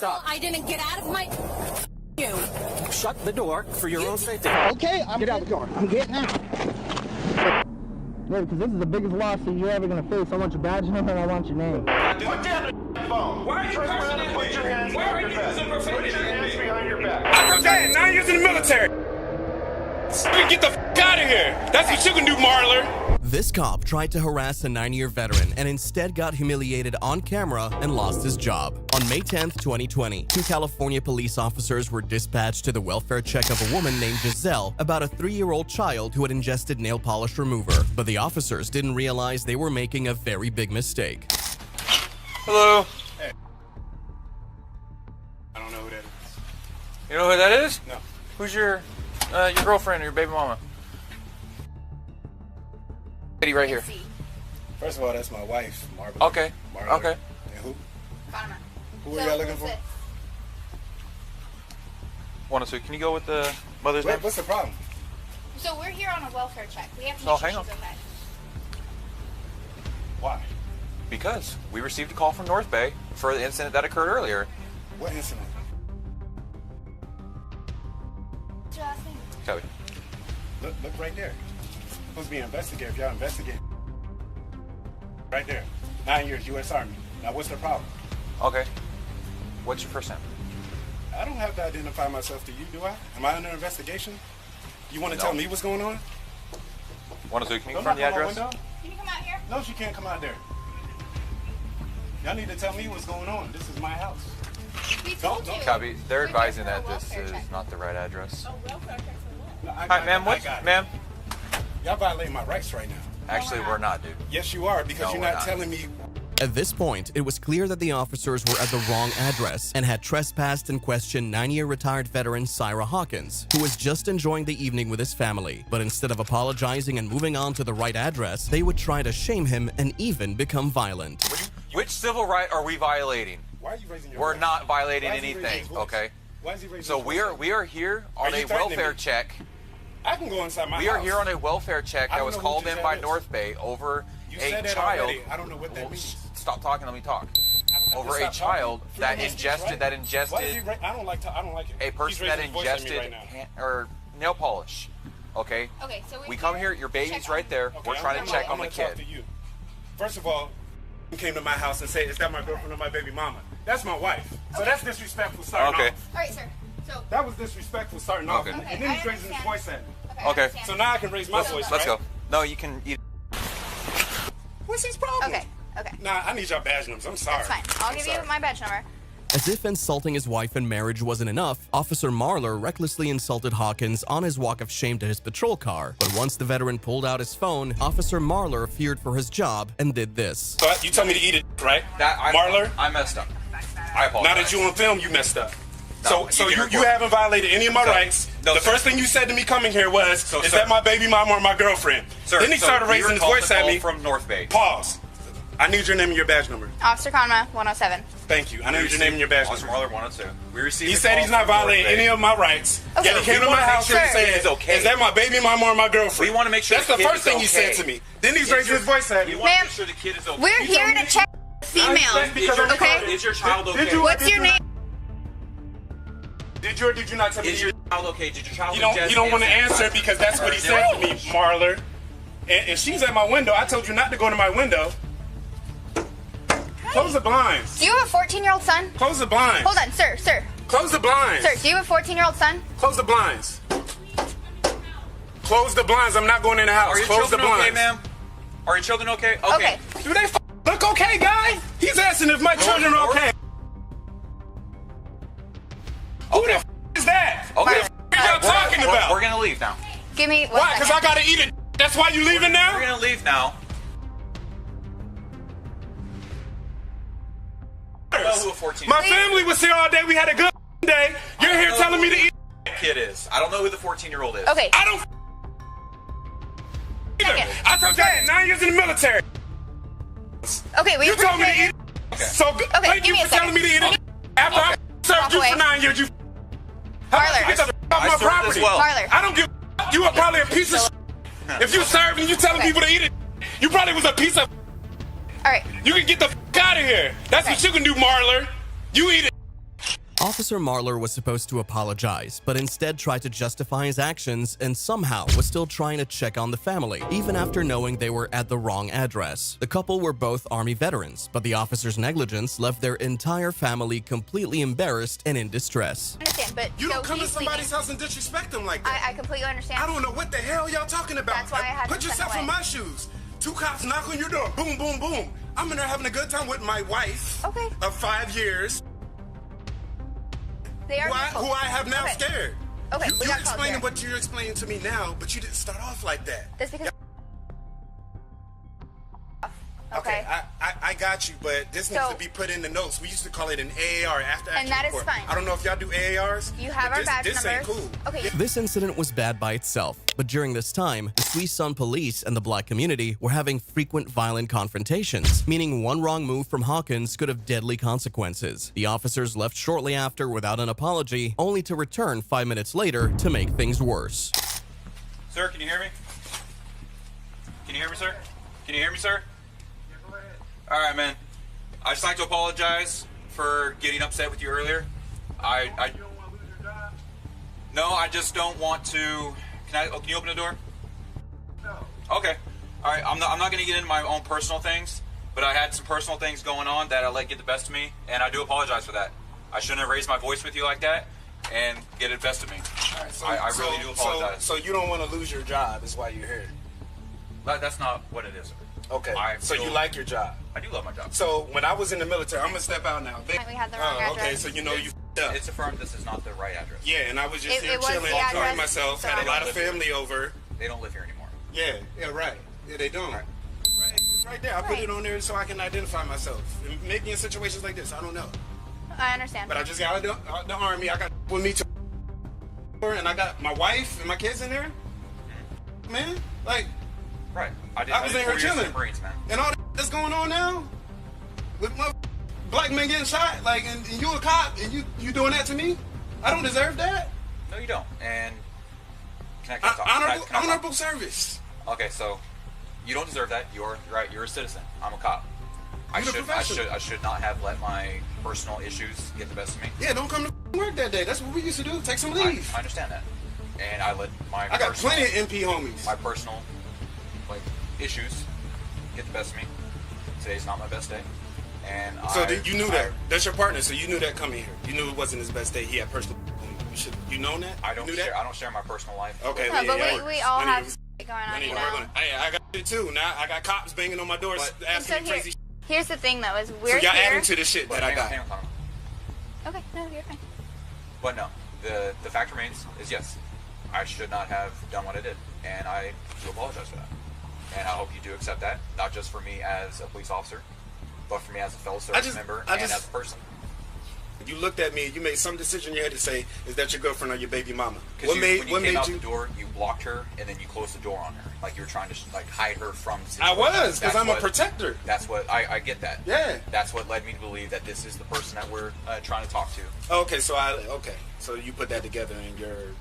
up. I didn't get out of my... You. Shut the door for your own safety. Okay, get out the car. I'm getting out. Yeah, because this is the biggest lawsuit you're ever going to face. I want your badge number and I want your name. Put down the phone. Why are you cursing at me? Put your hands behind your back. Put your hands behind your back. I'm from 9 years in the military. Get the f*** out of here. That's what you can do, Marler. This cop tried to harass a 9-year veteran and instead got humiliated on camera and lost his job. On May 10th, 2020, 2 California police officers were dispatched to the welfare check of a woman named Giselle about a 3-year-old child who had ingested nail polish remover. But the officers didn't realize they were making a very big mistake. Hello. Hey. I don't know who that is. You know who that is? No. Who's your girlfriend or your baby mama? Lady right here. First of all, that's my wife, Margaret. Okay. Margaret. Okay. And who? Fatima. Who are y'all looking for? 102. Can you go with the mother's name? What's the problem? So we're here on a welfare check. We have to Oh, make sure hang she's on. okay. Why? Because we received a call from North Bay for the incident that occurred earlier. What incident? What's your last name? Kelly. Look right there. Supposed to be an investigator if y'all investigate. Right there. 9 years, U.S. Army. Now, what's the problem? Okay. What's your first name? I don't have to identify myself to you, do I? Am I under investigation? You want to tell me what's going on? 102. Can you Don't confirm the knock on my address? window. Can you come out here? No, she can't come out there. Y'all need to tell me what's going on. This is my house. We told you. Copy. They're We're here advising for a that this welfare is check. not the right address. Hi, Ma'am, what? Ma'am? Y'all violating my rights right now. Actually, we're not, dude. Yes, you are, because No, you're we're not not. telling me. At this point, it was clear that the officers were at the wrong address and had trespassed and questioned 9-year retired veteran Syra Hawkins, who was just enjoying the evening with his family. But instead of apologizing and moving on to the right address, they would try to shame him and even become violent. Which civil right are we violating? Why are you raising your We're voice? not violating Why is he raising anything, his voice? okay? Why is he raising So his we voice? are here on Are a you threatening welfare me? check. I can go inside my house. We are here on a welfare check I that don't was know called who in Giselle by is. North Bay over You a said that child. already. I don't know what that means. Stop talking. Let me talk. I don't have Over to a stop child talking. that Freedom of speech, ingested right? Why is he that I don't like it. a He's person raising that his voice at me ingested right now. or nail polish. Okay. Okay, so We come here. Your baby's check right on- there. Okay, We're trying to check on the I'm gonna kid. talk to you. First of all, you came to my house and said, "Is that my girlfriend or my baby mama?" That's my wife. So that's disrespectful starting Okay. off. All right, sir. So. That was disrespectful starting off. Okay. And Okay, then he's I raising his understand. voice at me. I Okay. understand. So now I can raise my voice, Let's right? go. No, you can eat. What's his problem? Okay. Okay. Nah, I need your badge numbers. I'm sorry. That's fine. I'll give you my badge number. As if insulting his wife and marriage wasn't enough, Officer Marler recklessly insulted Hawkins on his walk of shame to his patrol car. But once the veteran pulled out his phone, Officer Marler feared for his job and did this. So you told me to eat it, right? Marler? I messed up. I apologize. Now that you on film, you messed up. No, So you can you record. haven't violated any of my No. rights. No, the sir. first thing you said to me coming here was, So, "Is sir. that my baby mama or my girlfriend?" Sir, Then he so started we raising his recalled voice the at call me. from North Bay. Pause. I need your name and your badge number. Officer Conma, 107. Thank you. I need your name and your badge Officer number. Marler 102. We received. He a said call he's not from North violating Bay. any of my rights. Okay. Yet he came We to my wanna make house sure and the kid said, is okay. "Is that my baby mama or my girlfriend?" We wanna make sure That's the the kid first is thing he okay. said to me. Then he's raising his voice at me. We want to Ma'am, make sure the kid is okay. We're here to check female. Okay? Is your child okay? Did you- What's your name? Did you or did you not tell me? Is your child okay? Did your child? You don't want to answer because that's what he said to me, Marler. And she's at my window. I told you not to go to my window. Close the blinds. Do you have a 14-year-old son? Close the blinds. Hold on, sir. Close the blinds. Sir, do you have a 14-year-old son? Close the blinds. Close the blinds. I'm not going in the house. Are your Close the children blinds. okay, ma'am? Are your children okay? Okay. Do they look okay, guy? He's asking if my children are okay. Who the is that? Okay. What are y'all talking about? We're gonna leave now. Give me one Why? Because I second. gotta eat it. That's why you leaving We're now? gonna leave now. I don't know who a 14 My family was here all day. We had a good day. You're here telling me to eat. kid is. I don't know who the 14-year-old is. Okay. I don't. Second. I told you I did 9 years in the military. Okay, we You told me to appreciate eat it. it. So thank give you me a for telling me to eat it. After I served Walk you away. for 9 years, you. How about you get the f- off I my served as property? well. Marler. I don't give. You are probably a piece of. Shit. If you served and you telling Okay. people to eat it, you probably was a piece of. All right. You can get the f- out of here. That's what you can do, Marler. You eat it. Officer Marler was supposed to apologize, but instead tried to justify his actions and somehow was still trying to check on the family, even after knowing they were at the wrong address. The couple were both Army veterans, but the officer's negligence left their entire family completely embarrassed and in distress. I understand, but You so don't come to he's somebody's leaving. house and disrespect them like that. I completely understand. I don't know what the hell y'all talking about. That's why I had Put to step yourself in away. my shoes. 2 cops knock on your door. Boom, boom, boom. I'm in there having a good time with my wife Okay. of 5 years, They are who beautiful. I have now Okay. scared. Okay, we You're got called explaining here. what you're explaining to me now, but you didn't start off like that. That's because. Okay. I got you, but this needs So- to be put in the notes. We used to call it an AAR, after action And that is report. fine. I don't know if y'all do AARs. You have but our badge this numbers. ain't cool. Okay. This incident was bad by itself, but during this time, the Suisun police and the black community were having frequent violent confrontations, meaning one wrong move from Hawkins could have deadly consequences. The officers left shortly after without an apology, only to return 5 minutes later to make things worse. Sir, can you hear me? Can you hear me, sir? Can you hear me, sir? All right, man. I just like to apologize for getting upset with you earlier. No, I just don't want to. Can you open the door? No. Okay. All right. I'm not going to get into my own personal things, but I had some personal things going on that I let get the best of me, and I do apologize for that. I shouldn't have raised my voice with you like that and get it best of me. All right, so, I really do apologize. So you don't want to lose your job, is why you're here. That's not what it is. Okay. So you like your job. I do love my job. So when I was in the military, I'm gonna step out now. We had the wrong okay, address. so you know you f***ed up. It's affirmed this is not the right address. Yeah, and I was just It here was chilling, the enjoying address, myself. so- Had a lot of family over. They don't live here anymore. Yeah, right. Yeah, they don't. Right. Right. It's right there. I put Right. it on there so I can identify myself. And maybe in situations like this, I don't know. I understand. But I just got out of the army. I got with me to, and I got my wife and my kids in there. Man, like, Right. I was did in here 4 years in chilling. the Marines, man. and all that's going on now with my black men getting shot. Like, and you a cop and you doing that to me? I don't deserve that. No, you don't. And can I talk? Can I talk? Honorable service. Okay, so you don't deserve that. You're right. You're a citizen. I'm a cop. I You're a professional. should not have let my personal issues get the best of me. Yeah, don't come to work that day. That's what we used to do. Take some leave. I understand that. And I let my I got personal, plenty of MP homies. my personal issues get the best of me. Today's not my best day. And So you knew that. That's your partner. So you knew that coming here. You knew it wasn't his best day. He had personal. You known that? I don't You knew share. that? I don't share my personal life. Okay. No, yeah, but yeah. we all I have need shit going on, to you work on know. it. I got it too. Now I got cops banging on my doors But- And so asking me here, crazy shit. here's the thing, though, is So we're y'all here. adding to the shit that I hang on, got. hang on. Okay, no, you're fine. But no, the fact remains is yes, I should not have done what I did, and I do apologize for that. And I hope you do accept that, not just for me as a police officer, but for me as a fellow service member and as a person. You looked at me. You made some decision in your head to say, "Is that your girlfriend or your baby mama?" Because when you What came made out you? the door, you blocked her, and then you closed the door on her, like you were trying to hide her from the I situation. was, because That's I'm a what- protector. That's what I get that. Yeah. That's what led me to believe that this is the person that we're trying to talk to. Okay, so you put that together in your head.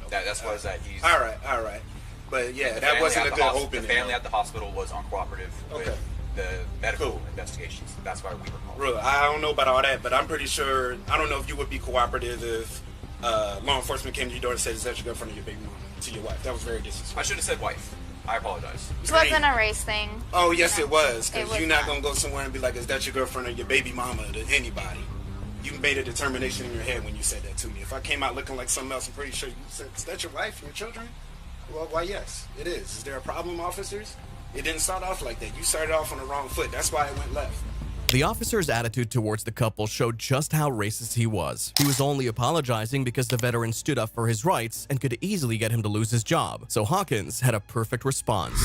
Okay. That's what is that he's. All right. But yeah, The that family wasn't at a the good hos- opening. The family at the hospital was uncooperative Okay. with the medical Cool. investigations. That's why we were called. Really, I don't know about all that, but I'm pretty sure. I don't know if you would be cooperative if law enforcement came to your door and said, "Is that your girlfriend or your baby mama?" to your wife. That was very I disrespectful. should have said wife. I apologize. It wasn't a race thing. Oh yes, No, it was. it Because was you're not not. gonna go somewhere and be like, "Is that your girlfriend or your baby mama?" to anybody. You made a determination in your head when you said that to me. If I came out looking like something else, I'm pretty sure you said, "Is that your wife and your children?" Well, why yes, it is. Is there a problem, officers? It didn't start off like that. You started off on the wrong foot. That's why it went left. The officer's attitude towards the couple showed just how racist he was. He was only apologizing because the veteran stood up for his rights and could easily get him to lose his job. So Hawkins had a perfect response.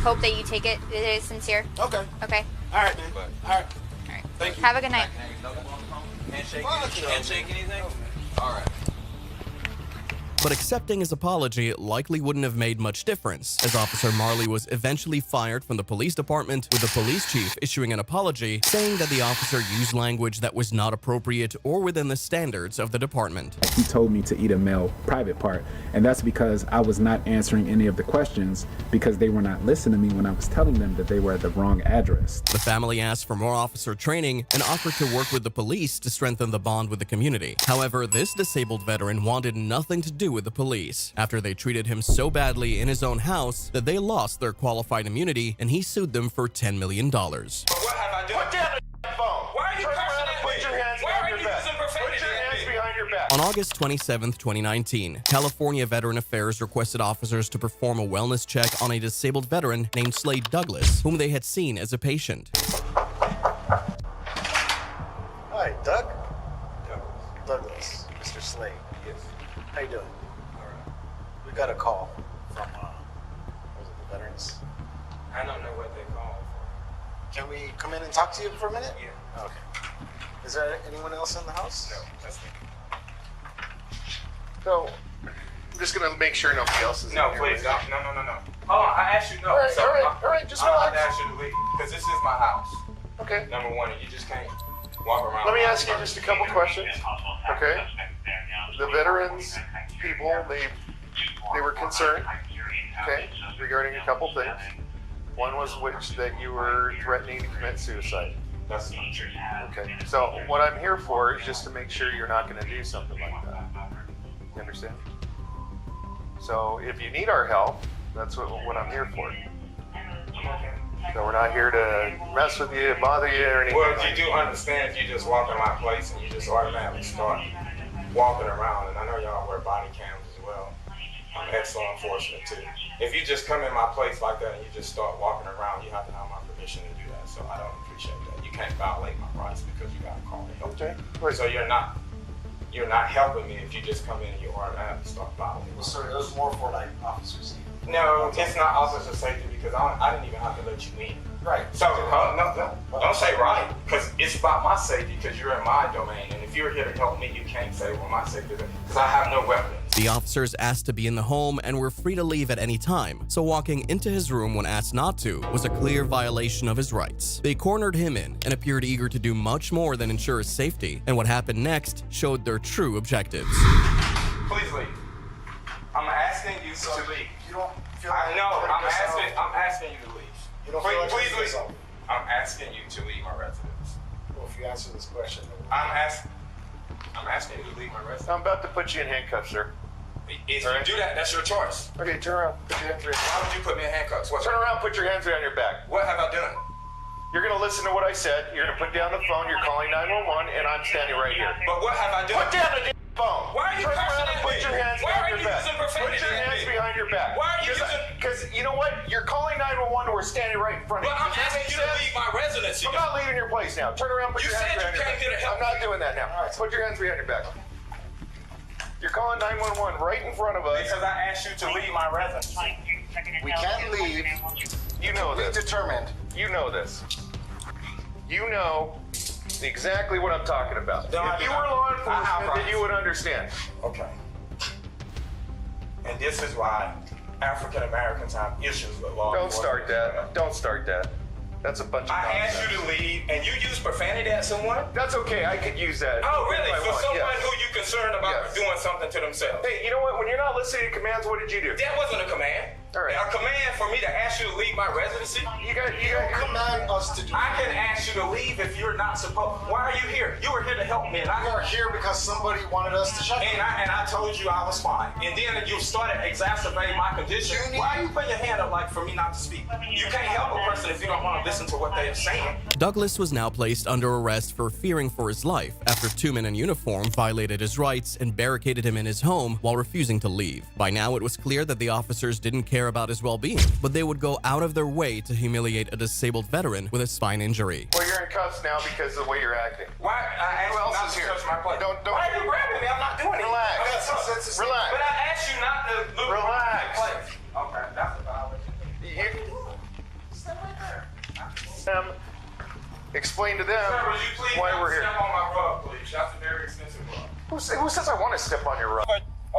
Hope that you take it. It is sincere. Okay. Okay. All right, man. But- All right. All right. Thank you. Have a good night. Handshake? Fuck no, Handshake? man. Anything? All right. But accepting his apology likely wouldn't have made much difference, as Officer Marley was eventually fired from the police department, with the police chief issuing an apology saying that the officer used language that was not appropriate or within the standards of the department. He told me to eat a male private part, and that's because I was not answering any of the questions because they were not listening to me when I was telling them that they were at the wrong address. The family asked for more officer training and offered to work with the police to strengthen the bond with the community. However, this disabled veteran wanted nothing to do with the police after they treated him so badly in his own house that they lost their qualified immunity and he sued them for $10 million. But what have I done? Put down the phone. Why are you Turn cursing around at and put me? your hands Why behind are your you back. using profanity Put your at hands me? behind your back. On August 27, 2019, California Veteran Affairs requested officers to perform a wellness check on a disabled veteran named Slade Douglas, whom they had seen as a patient. Hi, Doug? Douglas, Mr. Slade. Yes. How you doing? All right. We got a call from, was it the veterans? I don't know what they call for. Can we come in and talk to you for a minute? Yeah. Okay. Is there anyone else in the house? No, that's me. So, I'm just gonna make sure nobody else is No, in here. please, no. Hold on, I asked you no. All right, just I'm relax. gonna ask you to leave, because this is my house. Okay. Number one, and you just can't walk around. Let me ask you just a couple questions. Okay. The veterans people, they were concerned, okay, regarding a couple things. One was which that you were threatening to commit suicide. That's not true. Okay. So what I'm here for is just to make sure you're not going to do something like that. You understand? So if you need our help, that's what I'm here for. So we're not here to mess with you, bother you, or anything. Well, like you do understand if you just walk in my place and you just automatically start walking around, and I know y'all wear body cams as well. I'm ex-law enforcement too. If you just come in my place like that and you just start walking around, you have to have my permission to do that. So I don't appreciate that. You can't violate my rights because you got to call me. Okay. So you're not helping me if you just come in and you automatically start violating. Well, sir, it was more for like officers. No, it's not officer safety because I didn't even have to let you in. Right. So, no, don't say right, because it's about my safety because you're in my domain. And if you're here to help me, you can't say, well, my safety, because I have no weapons. The officers asked to be in the home and were free to leave at any time, so walking into his room when asked not to was a clear violation of his rights. They cornered him in and appeared eager to do much more than ensure his safety, and what happened next showed their true objectives. Please leave. I'm asking you to leave. You don't feel I like know, putting yourself- I'm asking you to leave. You don't feel like Please putting leave. yourself- I'm asking you to leave my residence. Well, if you answer this question, then I'm asking you to leave my residence. I'm about to put you in handcuffs, sir. If you All right. do that, that's your choice. Okay, turn around. Put your hands behind. Why would you put me in handcuffs? What? Turn around. Put your hands behind your back. What have I done? You're gonna listen to what I said. You're gonna put down the phone. You're calling 911, and I'm standing right here. But what have I done? Put down the phone. Why are you Turn cursing around and at put me? your hands Why behind are your you back. using profanity Put your at hands me? behind your back. Why are you using? Because you know what? You're calling 911. We're standing right in front of But you. I'm Does that asking make you to sense? leave my residence. I'm not leaving your place now. Turn around. Put You your hands said you behind your came back. here to help I'm not doing that now. Put your hands behind your back. You're calling 911 right in front of us. Because I asked you to leave my residence. we can't leave. You know We this. determined. You know this. You know exactly what I'm talking about. No, I If you do were not. law I have enforcement, then rights. you would understand. Okay. And this is why African Americans have issues with law Don't start enforcement. that. Don't start that. That's a bunch of I asked nonsense. you to leave, and you use profanity at someone? That's okay. I could use that. Oh, really? if I For want, someone yes. who you're concerned about Yes. doing something to themselves? Hey, you know what? When you're not listening to commands, what did you do? That wasn't a command. All right. A command for me to ask you to leave my residency? You got. Command us to do. I can ask you to leave if you're not supposed. Why are you here? You were here to help me, and We are here because somebody wanted us to shut you. and I told you I was fine. And then you started exacerbating my condition. Why are you putting your hand up like for me not to speak? You can't help a person if you don't want to listen to what they're saying. Douglas was now placed under arrest for fearing for his life after two men in uniform violated his rights and barricaded him in his home while refusing to leave. By now, it was clear that the officers didn't care about his well-being, but they would go out of their way to humiliate a disabled veteran with a spine injury. Well, you're in cuffs now because of the way you're acting. Why? I asked Who you else not is to here? touch my plate. Don't- Why are you grabbing me? I'm not doing it. Relax. Okay, Relax. But I asked you not to look Relax. at my plate. Okay, that's a violation. Step right there. Explain to them Sir, would you please why not we're here. step on my rug, please? That's a very expensive rug. Who says I want to step on your rug?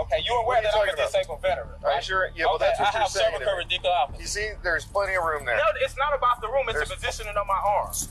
Okay, you're aware What are you that I'm a talking about? disabled veteran, Are you right? sure? Yeah, well, Okay, that's what I you're have saying to cervical me. radiculopathy. You see, there's plenty of room there. No, it's not about the room. It's There's- the positioning of my arms.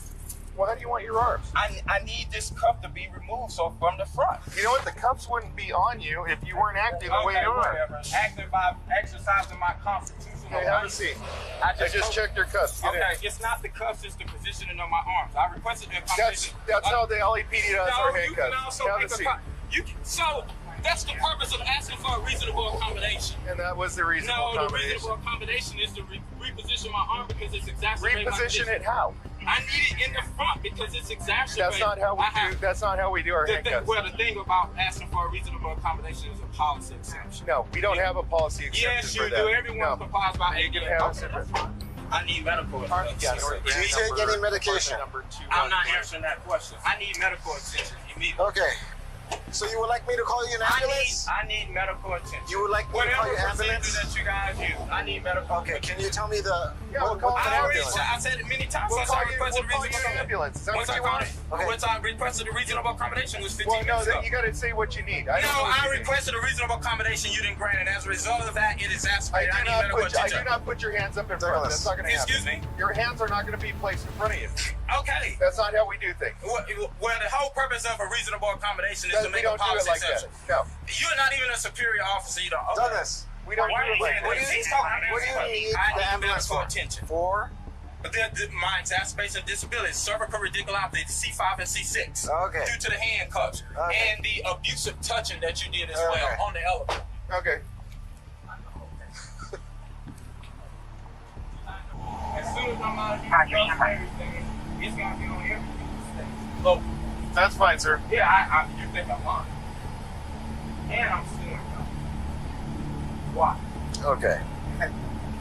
Well, how do you want your arms? I need this cuff to be removed so from the front. You know what? The cuffs wouldn't be on you if you weren't acting the way Okay, you are. whatever. Acting by exercising my constitutional Okay, have a rights. seat. I I just checked your cuffs. Get Okay, in. it's not the cuffs, it's the positioning of my arms. I requested the That's how the LAPD does our No, you can handcuffs. also Have a make a seat. so that's the purpose of asking for a reasonable accommodation. And that was the reasonable No, the accommodation. reasonable accommodation is to reposition my arm because it's exacerbating my Reposition condition. it how? I need it in the front because it's exacerbating. That's not how we I do. have- That's not how we do our the thing, handcuffs. well, the thing about asking for a reasonable accommodation is a policy exception. No, we don't have a policy exception Yes, for you that. do. Everyone No. complies by You can ADA. have it. I need medical attention. Yes. Do you take any medication? I'm not answering that question. I need medical attention immediately. Okay. So you would like me to call you an ambulance? I need medical attention. You would like me to call Whatever you an procedure ambulance? that you guys use, I need medical Okay, attention. can you tell me the Yeah, we'll call what an I already ambulance. said, I said it many times. We'll Once call I you- requested we'll call a you reasonable an ambulance. Is that Once what I you called want? it, Okay. once I requested a reasonable accommodation, it was 15 Well, no, minutes ago. then you got to say what you need. I No, don't know what I you need. requested a reasonable accommodation. You didn't grant it. As a result of that, it exacerbated. I need medical I attention. do not put your hands up in front. That's not going to happen. Excuse me? Your hands are not going to be placed in front of you. Okay. That's not how we do things. Well, the whole purpose of a reasonable accommodation is to We make don't a do it policy like that. exception. No, You're not even a superior officer. You don't. Okay. Douglas, we don't do it like what do that. you need I the need ambulance medical for? attention. For? But my exacerbation of disability, cervical radiculopathy, C5 and C6, Okay. due to the handcuffs Okay. and the abusive touching that you did as Okay. well on the elevator. Okay. As soon as I'm out of here, everything, it's gonna be on everything. Look, That's fine, sir. yeah, you think I'm lying? And I'm suing you. Why? Okay.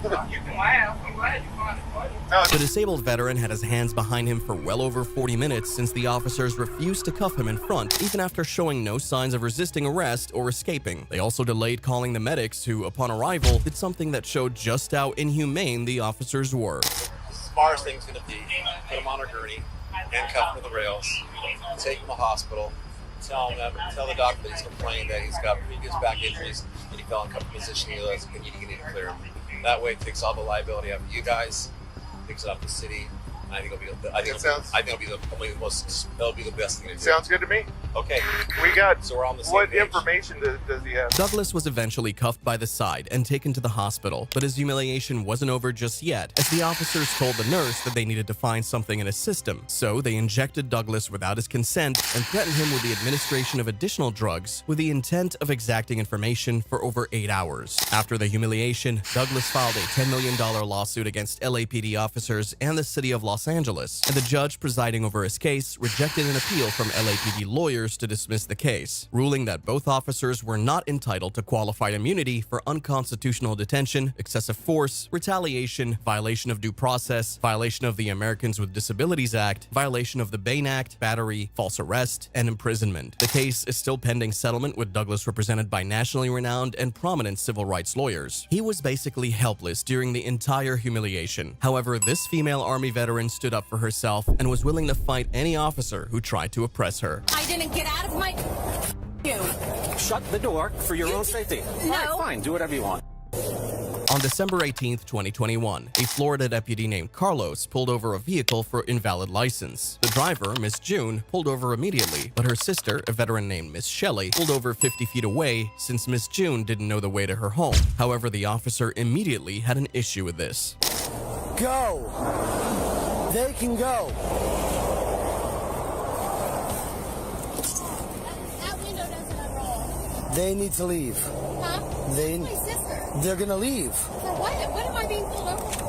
You can laugh. I'm glad you find it funny. The disabled veteran had his hands behind him for well over 40 minutes since the officers refused to cuff him in front, even after showing no signs of resisting arrest or escaping. They also delayed calling the medics, who, upon arrival, did something that showed just how inhumane the officers were. Smartest thing's going to be put him on a gurney, handcuff him to the rails, take him to the hospital, tell the doctor that he's complained that he's got previous back injuries, that he fell in comfortable position, he need to clear him. That way it takes all the liability out of you guys, takes it off the city. I think it'll be the best thing to do. Sounds good to me. Okay. We got. So we're on the same What page. information does he have? Douglas was eventually cuffed by the side and taken to the hospital, but his humiliation wasn't over just yet, as the officers told the nurse that they needed to find something in his system. So they injected Douglas without his consent and threatened him with the administration of additional drugs with the intent of exacting information for over 8 hours. After the humiliation, Douglas filed a $10 million lawsuit against LAPD officers and the city of Los Angeles, and the judge presiding over his case rejected an appeal from LAPD lawyers to dismiss the case, ruling that both officers were not entitled to qualified immunity for unconstitutional detention, excessive force, retaliation, violation of due process, violation of the Americans with Disabilities Act, violation of the Bain Act, battery, false arrest, and imprisonment. The case is still pending settlement, with Douglas represented by nationally renowned and prominent civil rights lawyers. He was basically helpless during the entire humiliation. However, this female Army veteran stood up for herself and was willing to fight any officer who tried to oppress her. I didn't get out of my you. Shut the door for your own safety. No. All right, fine. Do whatever you want. On December 18, 2021, a Florida deputy named Carlos pulled over a vehicle for invalid license. The driver, Miss June, pulled over immediately, but her sister, a veteran named Miss Shelley, pulled over 50 feet away since Miss June didn't know the way to her home. However, the officer immediately had an issue with this. Go! They can go! That window doesn't unroll. They need to leave. Huh? They, My sister. they're gonna leave. For what? What am I being pulled over for?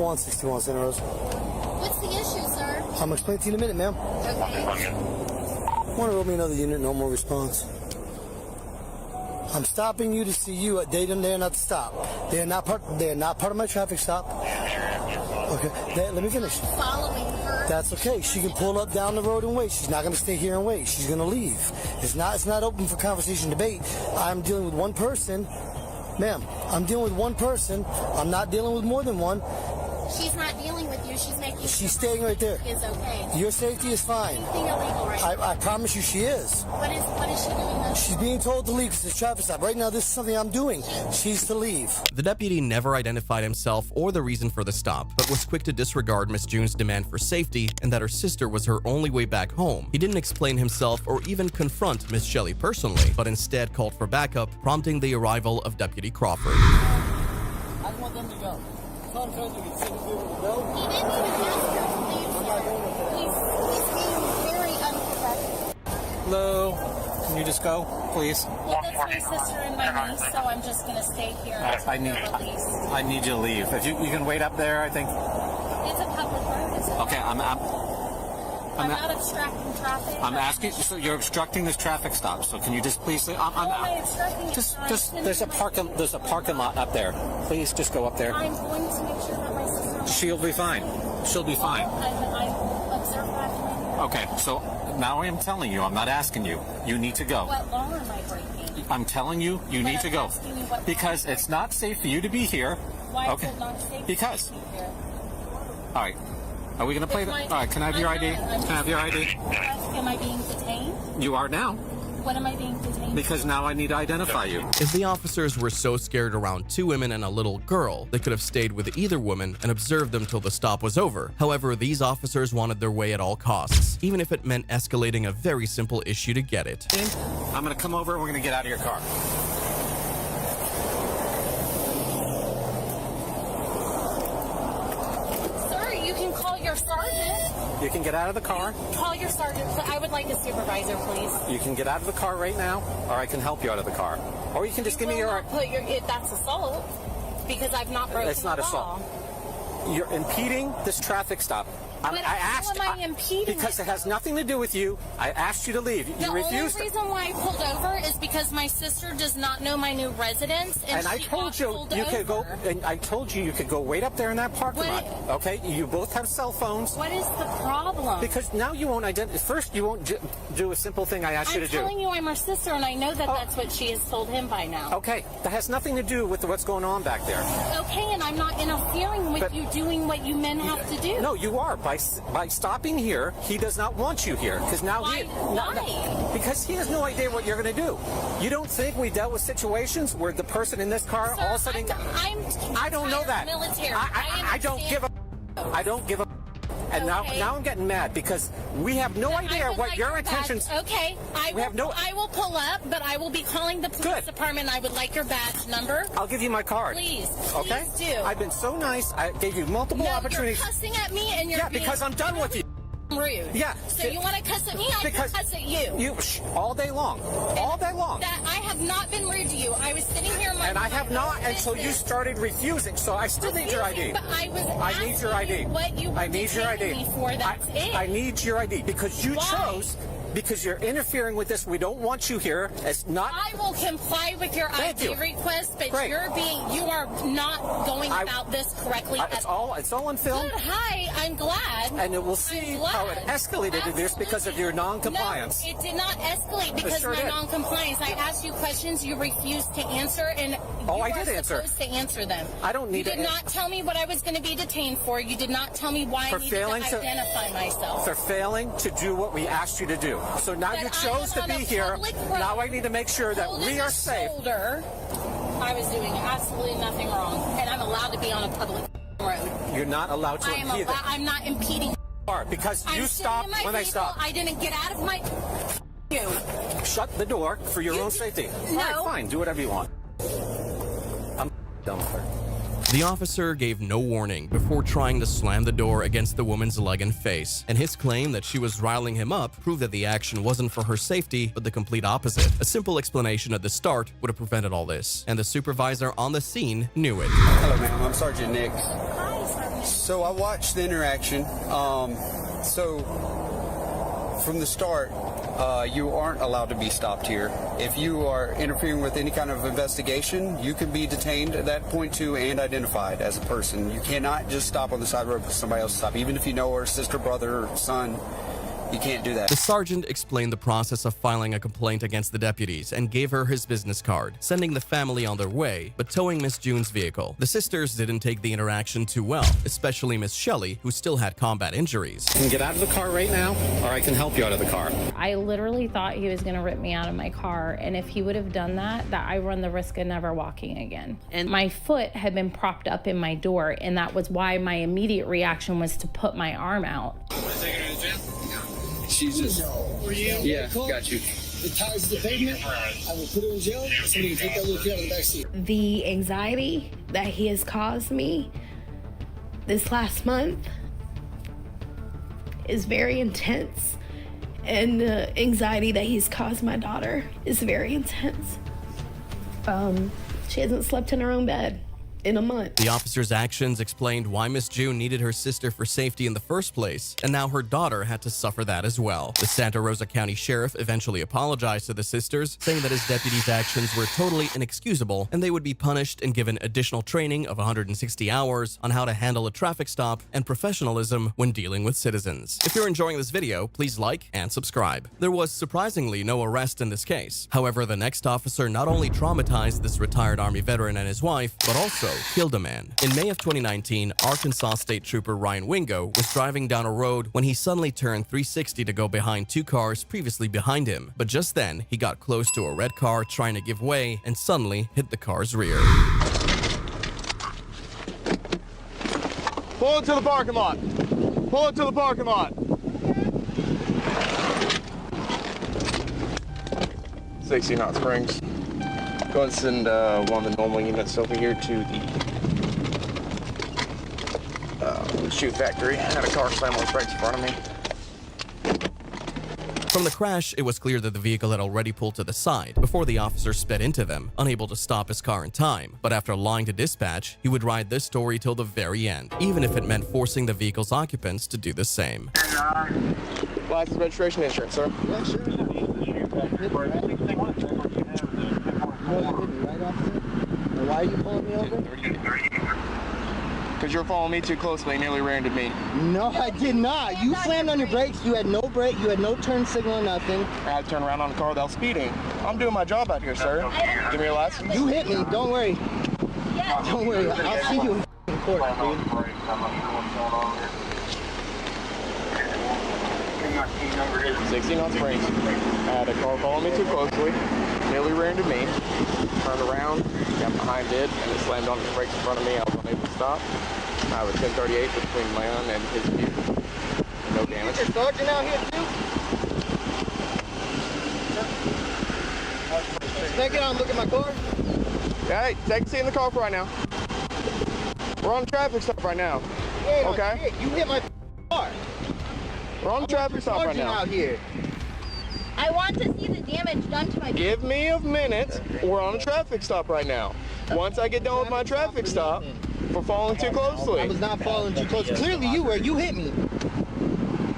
161 Santa Rosa. What's the issue, sir? I'm explaining to you in a minute, ma'am. Okay. Want to roll me another unit, no more response. I'm stopping you to see you. They are not to stop. They are not part of my traffic stop. Okay, let me finish. Following her. That's okay. She can pull up down the road and wait. She's not going to stay here and wait. She's going to leave. It's not open for conversation, debate. I'm dealing with one person, ma'am. I'm dealing with one person. I'm not dealing with more than one. She's not dealing with you. She's making She's staying right there. is okay. Your safety is fine. Anything illegal right now. I promise you she is. What is she doing though? She's being told to leave because it's a traffic stop. Right now, this is something I'm doing. She's to leave. The deputy never identified himself or the reason for the stop, but was quick to disregard Miss June's demand for safety and that her sister was her only way back home. He didn't explain himself or even confront Miss Shelley personally, but instead called for backup, prompting the arrival of Deputy Crawford. I want them to go. Tell them to get sick of people to go. He didn't even ask her to leave. He's being very unprofessional. Hello. Can you just go, please? Well, that's my sister and my niece, so I'm just gonna stay here. I need you to leave. If you can wait up there, I think. It's a public road. It's Okay, I'm not obstructing traffic. I'm asking. So you're obstructing this traffic stop. So can you just please? How am I obstructing it? Just there's a parking lot up there. Please just go up there. I'm going to make sure that my sister. She'll be fine. She'll be fine. I observe that. Okay, so now I am telling you. I'm not asking you. You need to go. What law am I breaking? I'm telling you. You need to go because it's not safe for you to be here. Why Okay. is it not safe? Because. To be here? All right. Are we going to play that? All right. Can I have your ID? Can I have your ID? Am I being detained? You are now. What am I being detained? Because now I need to identify you. If the officers were so scared around two women and a little girl, they could have stayed with either woman and observed them till the stop was over. However, these officers wanted their way at all costs, even if it meant escalating a very simple issue to get it. I'm going to come over and we're going to get out of your car. Sir, you can call your sergeant. You can get out of the car. Call your sergeant. I would like a supervisor, please. You can get out of the car right now, or I can help you out of the car. Or you can just give me your... That's assault, because I've not broken It's not the law. assault. You're impeding this traffic stop. But how am I impeding because it, it has nothing to do with you. I asked you to leave. You refused. The only reason why I pulled over is because my sister does not know my new residence, and I she told got you pulled you could go. over. And I told you could go wait up there in that parking lot. Okay, you both have cell phones. What is the problem? Because now you won't identify. First, you won't do a simple thing I asked you to do. I'm telling you, I'm her sister, and I know that that's what she has told him by now. Okay, that has nothing to do with what's going on back there. Okay, and I'm not interfering with you doing what you men have to do. No, you are. By stopping here, he does not want you here. Because now Why? Because he has no idea what you're going to do. You don't think we dealt with situations where the person in this car all of a sudden... I don't know that. Military. I don't give a... I don't give a... And now I'm getting mad because we have no idea what your intentions... Okay, I will pull up, but I will be calling the police department. I would like your badge number. I'll give you my card. Please, okay? please do. I've been so nice. I gave you multiple opportunities. You're cussing at me and you're being because I'm done with you. rude. Yeah. So you want to cuss at me? I can cuss at you. All day long. All day long. That I have not been rude to you. I was sitting here in my... And I have not until you started refusing. So I still need your ID. But I need your ID. What you I need your ID. Me for, that's it. I need your ID because you chose... Because you're interfering with this. We don't want you here. It's not... I will comply with your ID request, but you are not going about this correctly. It's all on film. Good. Hi, I'm glad. And we'll see how it escalated to this because of your non-compliance. No, it did not escalate because of my non-compliance. I asked you questions you refused to answer, and I did answer. Supposed to answer them. I don't need You did not tell me what I was going to be detained for. You did not tell me why I needed to identify myself. For failing to do what we asked you to do. So now you chose to be here. Now I need to make sure that we are safe. I was doing absolutely nothing wrong, and I'm allowed to be on a public road. You're not allowed to impede. I'm not impeding. Because you stopped when I stopped. I didn't get out of my... You. Shut the door for your own safety. No. All right, fine. Do whatever you want. I'm done with her. The officer gave no warning before trying to slam the door against the woman's leg and face, and his claim that she was riling him up proved that the action wasn't for her safety, but the complete opposite. A simple explanation at the start would have prevented all this, and the supervisor on the scene knew it. Hello, ma'am. I'm Sergeant Nick. Hi, Sergeant. So I watched the interaction. So from the start, you aren't allowed to be stopped here. If you are interfering with any kind of investigation, you can be detained at that point too and identified as a person. You cannot just stop on the side of the road because somebody else stopped. Even if you know her sister, brother, or son, You can't do that. The sergeant explained the process of filing a complaint against the deputies and gave her his business card, sending the family on their way, but towing Miss June's vehicle. The sisters didn't take the interaction too well, especially Miss Shelley, who still had combat injuries. You can get out of the car right now, or I can help you out of the car. I literally thought he was going to rip me out of my car, and if he would have done that I run the risk of never walking again. And my foot had been propped up in my door, and that was why my immediate reaction was to put my arm out. She's just... Yeah, got you. The tires to the pavement, I will put her in jail. Somebody can take that little kid out of the back seat. The anxiety that he has caused me this last month is very intense. And the anxiety that he's caused my daughter is very intense. She hasn't slept in her own bed in a month. The officer's actions explained why Miss June needed her sister for safety in the first place, and now her daughter had to suffer that as well. The Santa Rosa County Sheriff eventually apologized to the sisters, saying that his deputy's actions were totally inexcusable and they would be punished and given additional training of 160 hours on how to handle a traffic stop and professionalism when dealing with citizens. If you're enjoying this video, please like and subscribe. There was surprisingly no arrest in this case. However, the next officer not only traumatized this retired Army veteran and his wife, but also killed a man. In May of 2019, Arkansas State Trooper Ryan Wingo was driving down a road when he suddenly turned 360 to go behind two cars previously behind him. But just then, he got close to a red car trying to give way and suddenly hit the car's rear. Pull into the parking lot. Pull into the parking lot. 60 Knot Springs. Go and send one of the normal units over here to the shoe factory. I had a car slam on the brakes in front of me. From the crash, it was clear that the vehicle had already pulled to the side before the officer sped into them, unable to stop his car in time. But after lying to dispatch, he would ride this story till the very end, even if it meant forcing the vehicle's occupants to do the same. License, registration, insurance, sir. Yeah, sure. Why are you pulling me over? Because you're following me too closely and nearly ran into me. No, I did not. You slammed on your brakes. You had no brake. You had no turn signal, nothing. I had to turn around on a car that was speeding. I'm doing my job out here, sir. Give me your license. You hit me. Don't worry. Don't worry. I'll see you in court, dude. 60 Knot Springs. I had a car following me too closely, nearly ran into me, turned around, got behind it, and it slammed on the brakes in front of me. I was unable to stop. I was 1038 between my own and his vehicle. No damage. Is your sergeant out here too? Take it out and look at my car. Hey, take a seat in the car for right now. We're on a traffic stop right now. Hey, okay? You hit my car. We're on a traffic stop right now. Out here. I want to see the damage done to my vehicle. Give me a minute. We're on a traffic stop right now. Once I get done with my traffic stop, for following too closely. I was not following too close. Clearly you were. You hit me.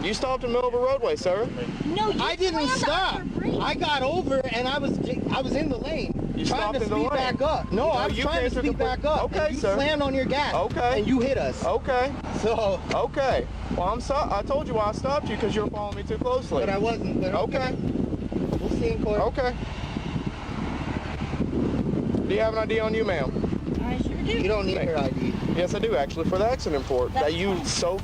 You stopped in the middle of a roadway, sir. No, I didn't stop. I got over and I was in the lane. You trying stopped to in the speed lane. back up. No, I was trying to speed back up. Okay, and you sir. slammed on your gas. Okay. And you hit us. Okay. So. Okay. Well, I'm sorry. I told you why I stopped you because you were following me too closely. But I wasn't. But okay. We'll see in court. Okay. Do you have an ID on you, ma'am? I sure do. You don't need her ID. Yes, I do actually for the accident report that you so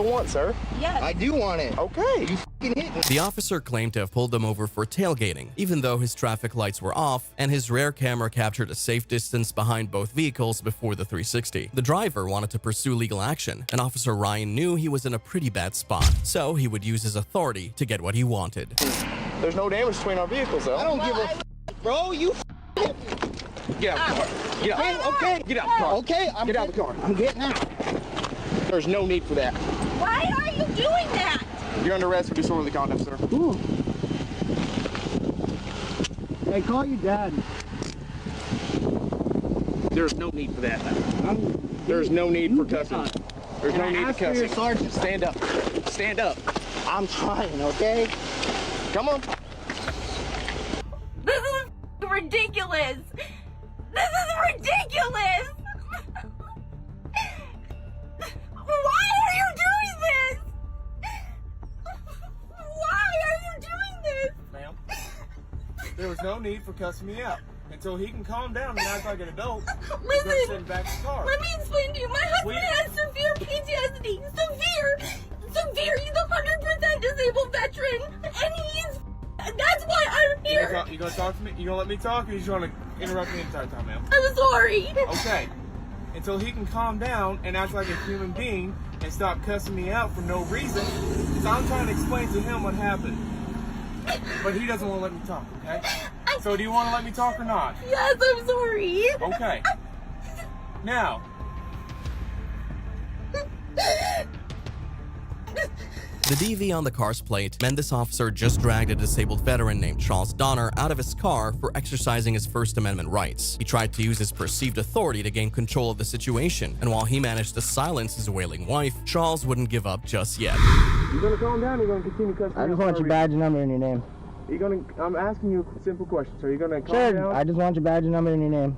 want, sir. Yes. I do want it. Okay. You f***ing hit me. The officer claimed to have pulled them over for tailgating, even though his traffic lights were off and his rear camera captured a safe distance behind both vehicles before the 360. The driver wanted to pursue legal action, and Officer Ryan knew he was in a pretty bad spot, so he would use his authority to get what he wanted. There's no damage between our vehicles, though. I don't give a f***, bro. You hit me. Get out of the car. Get out. Okay. Get out of the car. Okay. Get out of the car. I'm getting out. There's no need for that. Why are you doing that? You're under arrest for disorderly conduct, sir. Ooh. Hey, call your dad. There's no need for that. There's no need for cussing. There's no need for cussing. Sergeant. Stand up. Stand up. I'm trying, okay? Come on. This is ridiculous. This is ridiculous. Why are you doing this? There was no need for cussing me out. Until he can calm down and act like an adult, he's Listen, gonna send back the car. let me explain to you. My husband has severe PTSD. Severe. He's a 100% disabled veteran, and that's why I'm here. You gonna talk to me? You gonna let me talk, or you just gonna interrupt me the entire time, ma'am? I'm sorry. Okay. Until he can calm down and act like a human being and stop cussing me out for no reason, so I'm trying to explain to him what happened. But he doesn't want to let me talk, okay? So do you want to let me talk or not? Yes, I'm sorry. Okay. Now. The DV on the car's plate meant this officer just dragged a disabled veteran named Charles Donner out of his car for exercising his First Amendment rights. He tried to use his perceived authority to gain control of the situation, and while he managed to silence his wailing wife, Charles wouldn't give up just yet. You gonna calm down or you gonna continue cussing? I just want your badge number and your name. I'm asking you a simple question. So you're gonna calm down? Sure, I just want your badge number and your name.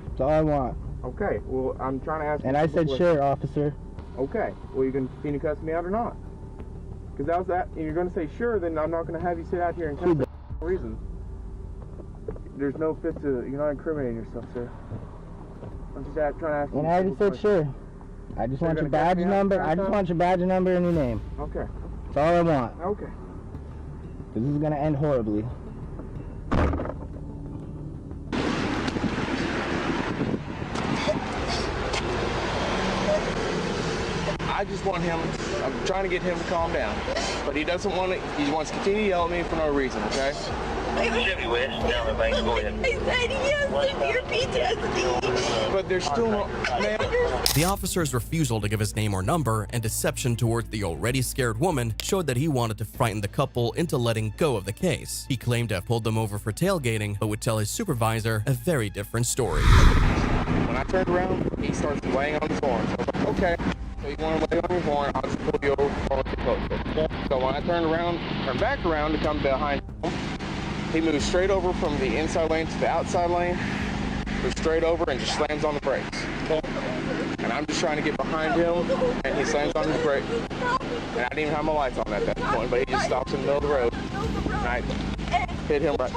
That's all I want. Okay, well, I'm trying to ask you And I said, sure, officer. Okay, well, you can continue cussing me out or not? Because that was that. If you're going to say sure, then I'm not going to have you sit out here and cuss for no reason. There's no fit to, you're not incriminating yourself, sir. I'm just trying to ask you. And I already said sure. I just want your badge number. I just want your badge number and your name. Okay. That's all I want. Okay. This is going to end horribly. I just want him, I'm trying to get him to calm down. But he doesn't want to, he wants to continue yelling at me for no reason, okay? Chevy West, down the bank, go ahead. I said he has severe PTSD. But there's still no, man. The officer's refusal to give his name or number and deception towards the already scared woman showed that he wanted to frighten the couple into letting go of the case. He claimed to have pulled them over for tailgating, but would tell his supervisor a very different story. When I turned around, he starts laying on his horn. So I was like, okay. So you want to lay on your horn, I'll just pull you over for the close. So when I turned back around to come behind him, he moves straight over from the inside lane to the outside lane, moves straight over and just slams on the brakes. And I'm just trying to get behind him, and he slams on his brake. And I didn't even have my lights on at that point, but he just stops in the middle of the road. And I hit him right.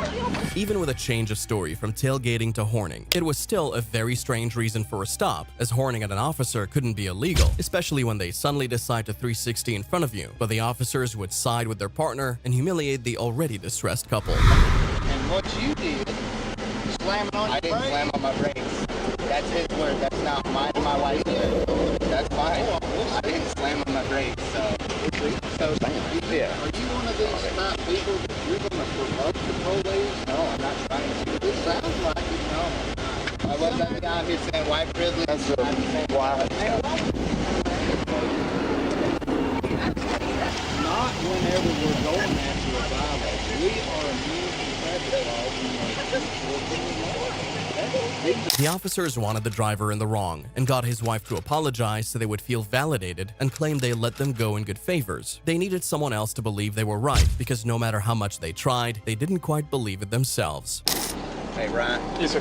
Even with a change of story from tailgating to horning, it was still a very strange reason for a stop, as horning at an officer couldn't be illegal, especially when they suddenly decide to 360 in front of you, but the officers would side with their partner and humiliate the already distressed couple. And what you did, slamming on your brakes? I didn't slam on my brakes. That's his word. That's not my wife. That's fine. I didn't slam on my brakes, so yeah. Are you one of these smart people that you're going to provoke the police? No, I'm not trying to. This sounds like it. No. I was that guy here saying white privilege. That's why. Not whenever we're going after a violation. We are immune to traffic laws. The officers wanted the driver in the wrong and got his wife to apologize so they would feel validated and claim they let them go in good favors. They needed someone else to believe they were right because no matter how much they tried, they didn't quite believe it themselves. Hey, Ryan. Yes, sir.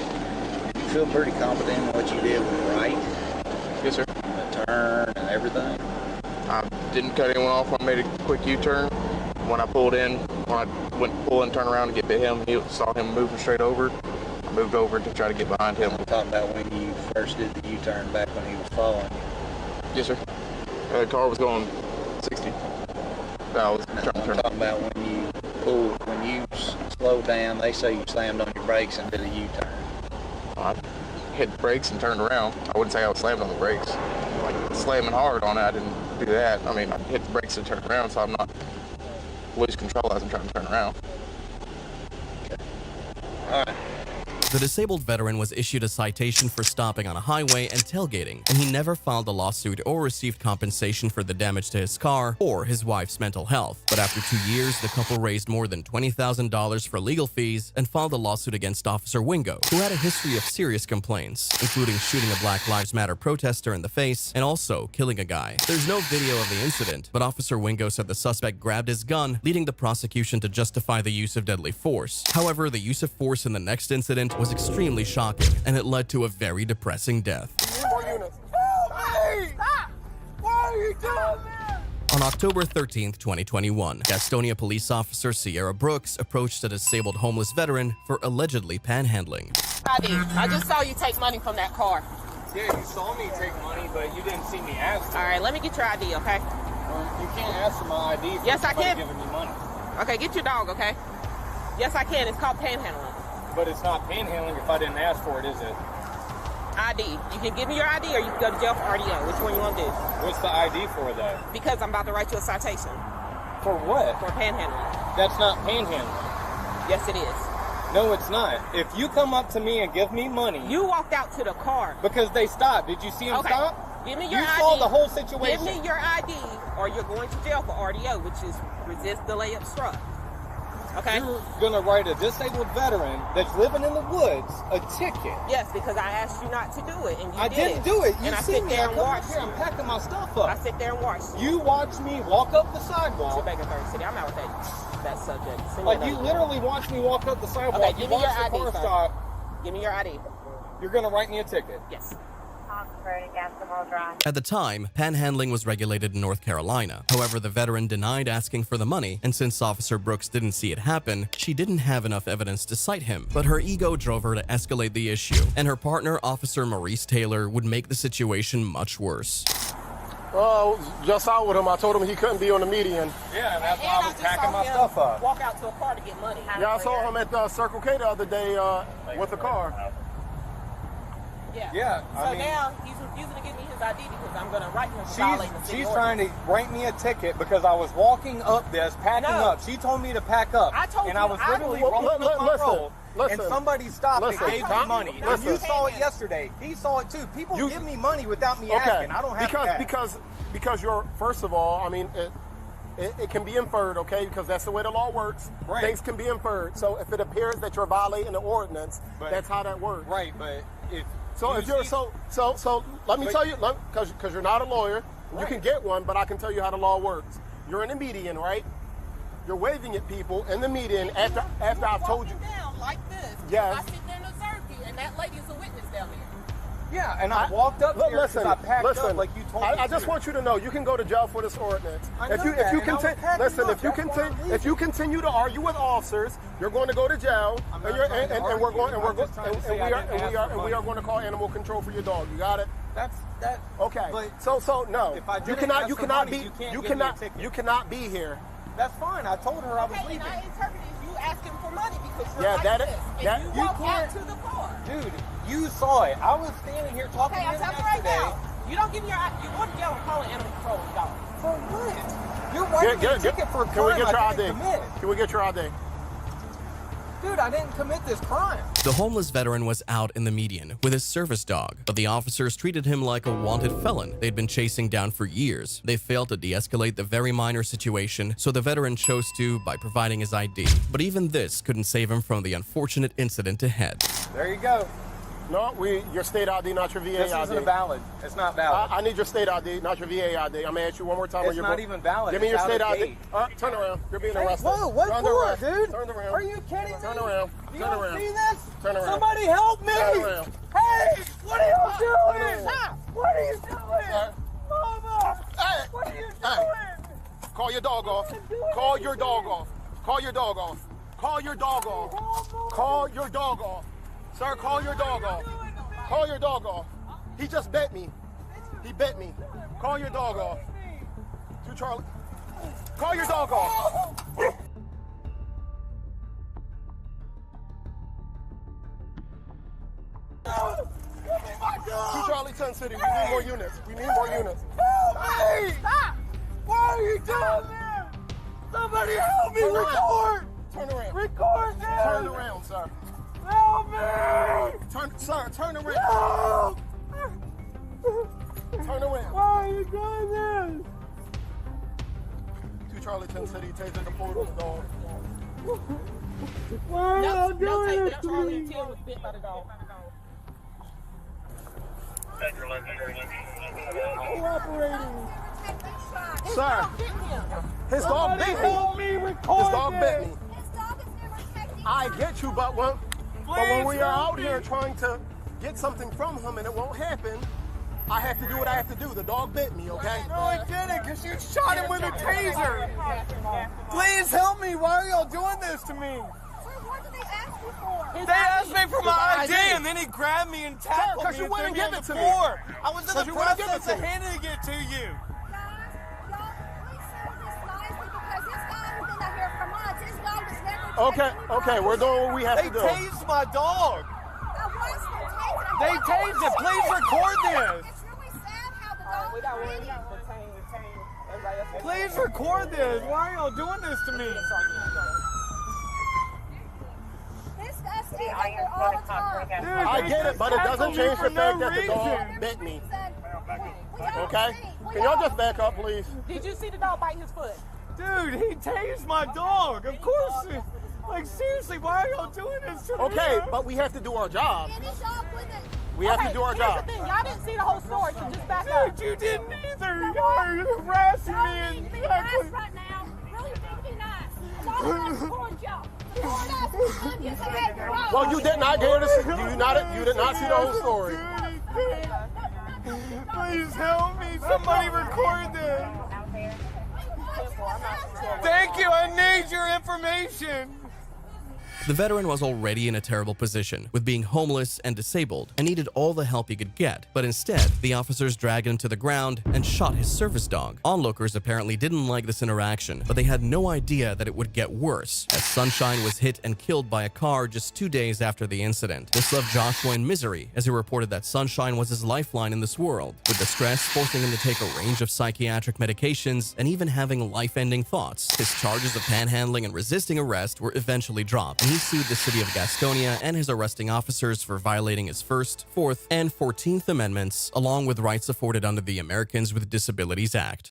You feel pretty confident in what you did with the right? Yes, sir. The turn and everything? I didn't cut anyone off when I made a quick U-turn. When I pulled in, when I went to pull and turn around to get to him, he saw him moving straight over. I moved over to try to get behind him. I'm talking about when you first did the U-turn back when he was following you. Yes, sir. The car was going 60. I was trying to turn. I'm talking about when you pulled, when you slowed down, they say you slammed on your brakes and did a U-turn. I hit the brakes and turned around. I wouldn't say I was slammed on the brakes. Like slamming hard on it, I didn't do that. I mean, I hit the brakes and turned around, so I'm not lose control as I'm trying to turn around. Okay. All right. The disabled veteran was issued a citation for stopping on a highway and tailgating, and he never filed a lawsuit or received compensation for the damage to his car or his wife's mental health. But after 2 years, the couple raised more than $20,000 for legal fees and filed a lawsuit against Officer Wingo, who had a history of serious complaints, including shooting a Black Lives Matter protester in the face and also killing a guy. There's no video of the incident, but Officer Wingo said the suspect grabbed his gun, leading the prosecution to justify the use of deadly force. However, the use of force in the next incident was extremely shocking, and it led to a very depressing death. More units. Help me! Stop! Why are you doing this? On October 13th, 2021, Gastonia police officer Sierra Brooks approached a disabled homeless veteran for allegedly panhandling. I just saw you take money from that car. Yeah, you saw me take money, but you didn't see me ask for it. All right, let me get your ID, okay? You can't ask for my ID for yes, I somebody can. giving me money. Okay, get your dog, okay? Yes, I can. It's called panhandling. But it's not panhandling if I didn't ask for it, is it? ID. You can give me your ID or you can go to jail for RDO. Which one you want to do? What's the ID for that? Because I'm about to write you a citation. For what? For panhandling. That's not panhandling. Yes, it is. No, it's not. If you come up to me and give me money... You walked out to the car. Because they stopped. Did you see them stop? Give me your ID. You saw the whole situation. Give me your ID or you're going to jail for RDO, which is resist, delay, obstruct. Okay? You're going to write a disabled veteran that's living in the woods a ticket. Yes, because I asked you not to do it, and you I did. didn't do it. You and I see sit me. there I and come watch up here. you. I'm packing my stuff up. I sit there and watch you. You watch me walk up the sidewalk. Sit back in Third City. I'm out with that subject. Like, you literally watch me walk up the sidewalk. Okay, give me your watch ID, the car sir. stop. Give me your ID. You're going to write me a ticket. Yes. At the time, panhandling was regulated in North Carolina. However, the veteran denied asking for the money, and since Officer Brooks didn't see it happen, she didn't have enough evidence to cite him. But her ego drove her to escalate the issue, and her partner, Officer Maurice Taylor, would make the situation much worse. Just out with him. I told him he couldn't be on the median. Yeah, that's why I was packing my stuff up. Walk out to a car to get money. Yeah, I saw him at Circle K the other day with a car. Yeah. So now he's refusing to give me his ID because I'm going to write him for violating the city She's ordinance. trying to write me a ticket because I was walking up this, packing up. She told me to pack up. I told and you I was literally walking up my road. And somebody stopped and gave me money. And you saw it yesterday. He saw it too. People give me money without me asking. I don't have to ask. Because you're, first of all, I mean, it can be inferred, okay? Because that's the way the law works. Right. Things can be inferred. So if it appears that you're violating the ordinance, that's how that works. Right, but if... So if you're so let me tell you, because you're not a lawyer, you can get one, but I can tell you how the law works. You're in the median, right? You're waving at people in the median after I've told you. Down like this. Yes. I sit there and observe you, and that lady's a witness down there. Yeah, and I walked up here because I packed up like you told me I just want you to know you can go to jail for this ordinance. If you continue to argue with officers, you're going to go to jail, and we are going to call animal control for your dog. You got it? Okay. So no. You cannot be here. That's fine. I told her I was leaving. And I interpreted you asking for money because you're Yeah, like that this, is- and that- you walk you out can't- to the car. Dude, you saw it. I was standing here talking Okay, to I'm him telling you right yesterday. now. You don't give me your ID. You go to jail and call an animal control on the dog. For what? You're writing me a ticket for a Can we crime get your I ID? didn't commit. Can we get your ID? Dude, I didn't commit this crime. The homeless veteran was out in the median with his service dog, but the officers treated him like a wanted felon they'd been chasing down for years. They failed to de-escalate the very minor situation, so the veteran chose to by providing his ID. But even this couldn't save him from the unfortunate incident ahead. There you go. No, your state ID, not your VA This ID. isn't valid. It's not valid. I need your state ID, not your VA ID. I'm gonna ask you one more time. It's not even valid. Give me It's your state out of ID. date. Turn around. You're being Hey, arrested. whoa, what Turn for, around. dude? Turn around. Are you kidding me? Turn around. You Turn don't around. see this? Turn around. Somebody help me! Turn around. Hey, what are you doing? Stop. What are you doing? Mama! Hey. What are you Hey. doing? Call your dog off. Call your dog off. Call your dog off. Call your dog off. Call your dog off. Sir, call your dog off. Call your dog off. He just bit me. He bit me. Call your dog off. To Charlie. Call your dog off. To Charlie 10 City. We need more units. We need more units. Hey! Stop! Why are you doing this? Somebody help me! Turn around. Record! Turn around. Record this! Turn around, sir. Help me! Sir, turn around. Help! Turn around. Why are you doing this? To Charlie 10 City, taser the portal dog. Why are you doing take this that to Charlie me? until was bit by the dog. Cooperating. Sir, his dog bit me. Help me record His dog bit this. me. I get you, but when we are out here trying to get something from him and it won't happen, I have to do what I have to do. The dog bit me, okay? No, I didn't, because you shot him with a taser. Please help me. Why are y'all doing this to me? They asked me for my ID, and then he grabbed me and tackled me you wouldn't give it to me. I was in the process of handing it to you. Okay, we're doing what we have to do. They tased my dog. They tased it. Please record this. Please record this. Why are y'all doing this to me? I get it, but it doesn't change the fact that the dog bit me. Okay? Can y'all just back up, please? Did you see the dog bite his foot? Dude, he tased my dog. Of course. Like, seriously, why are y'all doing this to me? Okay, but we have to do our job. We have to do our job. Here's the thing. Y'all didn't see the whole story, so just back up. Dude, you didn't either. You're harassing me. Be nice right now. Really be nice. Well, you did not get to see. You did not see the whole story. Please help me. Somebody record this. Thank you. I need your information. The veteran was already in a terrible position, with being homeless and disabled, and needed all the help he could get. But instead, the officers dragged him to the ground and shot his service dog. Onlookers apparently didn't like this interaction, but they had no idea that it would get worse, as Sunshine was hit and killed by a car just 2 days after the incident. This left Joshua in misery, as he reported that Sunshine was his lifeline in this world, with the stress forcing him to take a range of psychiatric medications and even having life-ending thoughts. His charges of panhandling and resisting arrest were eventually dropped, and he sued the city of Gastonia and his arresting officers for violating his First, Fourth, and 14th Amendments, along with rights afforded under the Americans with Disabilities Act.